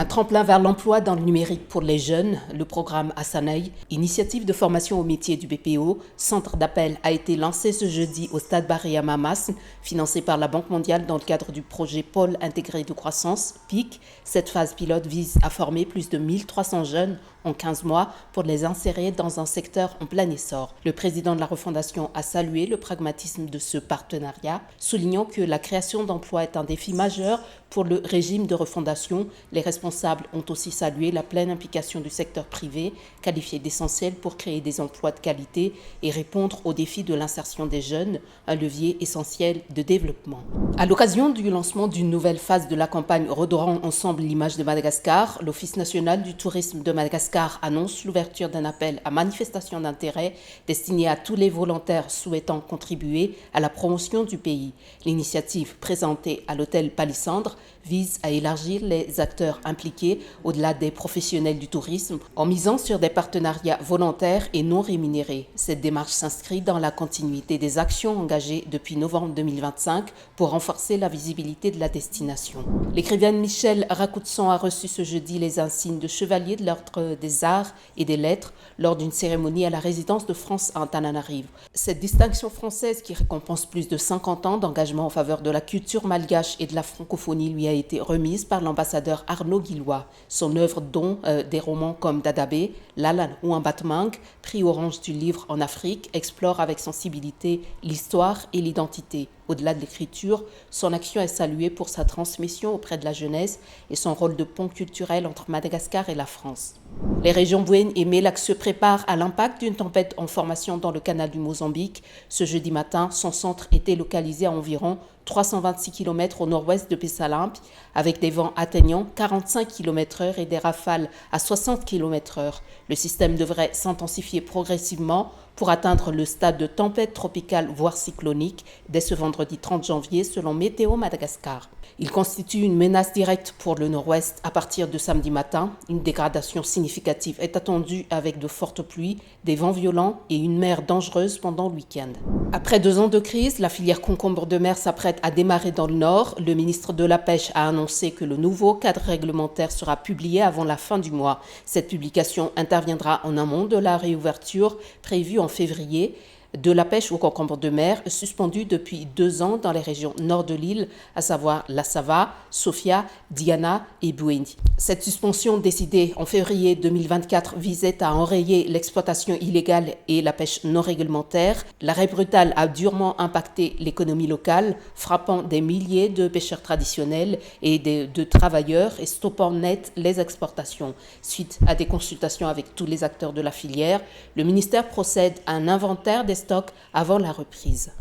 Un tremplin vers l'emploi dans le numérique pour les jeunes, le programme Asanaï, initiative de formation au métier du BPO, centre d'appel, a été lancé ce jeudi au stade Barry Mamas, financé par la Banque mondiale dans le cadre du projet Pôle intégré de croissance, PIC. Cette phase pilote vise à former plus de 1300 jeunes en 15 mois pour les insérer dans un secteur en plein essor. Le président de la refondation a salué le pragmatisme de ce partenariat, soulignant que la création d'emplois est un défi majeur pour le régime de refondation. Les responsables ont aussi salué la pleine implication du secteur privé, qualifié d'essentiel pour créer des emplois de qualité et répondre aux défis de l'insertion des jeunes, un levier essentiel de développement. À l'occasion du lancement d'une nouvelle phase de la campagne Redorons ensemble l'image de Madagascar, l'Office national du tourisme de Madagascar annonce l'ouverture d'un appel à manifestation d'intérêt destiné à tous les volontaires souhaitant contribuer à la promotion du pays. L'initiative présentée à l'hôtel Palissandre vise à élargir les acteurs impliqués au-delà des professionnels du tourisme en misant sur des partenariats volontaires et non rémunérés. Cette démarche s'inscrit dans la continuité des actions engagées depuis novembre 2025 pour renforcer la visibilité de la destination. L'écrivaine Michèle Rakoutson a reçu ce jeudi les insignes de chevalier de l'Ordre des Arts et des Lettres lors d'une cérémonie à la résidence de France à Antananarivo. Cette distinction française qui récompense plus de 50 ans d'engagement en faveur de la culture malgache et de la francophonie lui a été remise par l'ambassadeur Arnaud Guillois. Son œuvre, dont des romans comme Dadabé, Lalan ou Ambatmang, prix Orange du livre en Afrique, explore avec sensibilité l'histoire et l'identité. Au-delà de l'écriture, son action est saluée pour sa transmission auprès de la jeunesse et son rôle de pont culturel entre Madagascar et la France. Les régions Bouène et Mélac se préparent à l'impact d'une tempête en formation dans le canal du Mozambique. Ce jeudi matin, son centre était localisé à environ 326 km au nord-ouest de Pessalamp, avec des vents atteignant 45 km/h et des rafales à 60 km/h. Le système devrait s'intensifier progressivement pour atteindre le stade de tempête tropicale voire cyclonique dès ce vendredi 30 janvier selon Météo Madagascar. Il constitue une menace directe pour le nord-ouest à partir de samedi matin. Une dégradation significative est attendue avec de fortes pluies, des vents violents et une mer dangereuse pendant le week-end. Après 2 ans de crise, la filière concombre de mer s'apprête à démarrer dans le nord. Le ministre de la Pêche a annoncé que le nouveau cadre réglementaire sera publié avant la fin du mois. Cette publication interviendra en amont de la réouverture prévue en février de la pêche au concombre de mer, suspendue depuis 2 ans dans les régions nord de l'île, à savoir La Sava, Sofia, Diana et Bouéni. Cette suspension décidée en février 2024 visait à enrayer l'exploitation illégale et la pêche non réglementaire. L'arrêt brutal a durement impacté l'économie locale, frappant des milliers de pêcheurs traditionnels et de travailleurs et stoppant net les exportations. Suite à des consultations avec tous les acteurs de la filière, le ministère procède à un inventaire des stocks avant la reprise.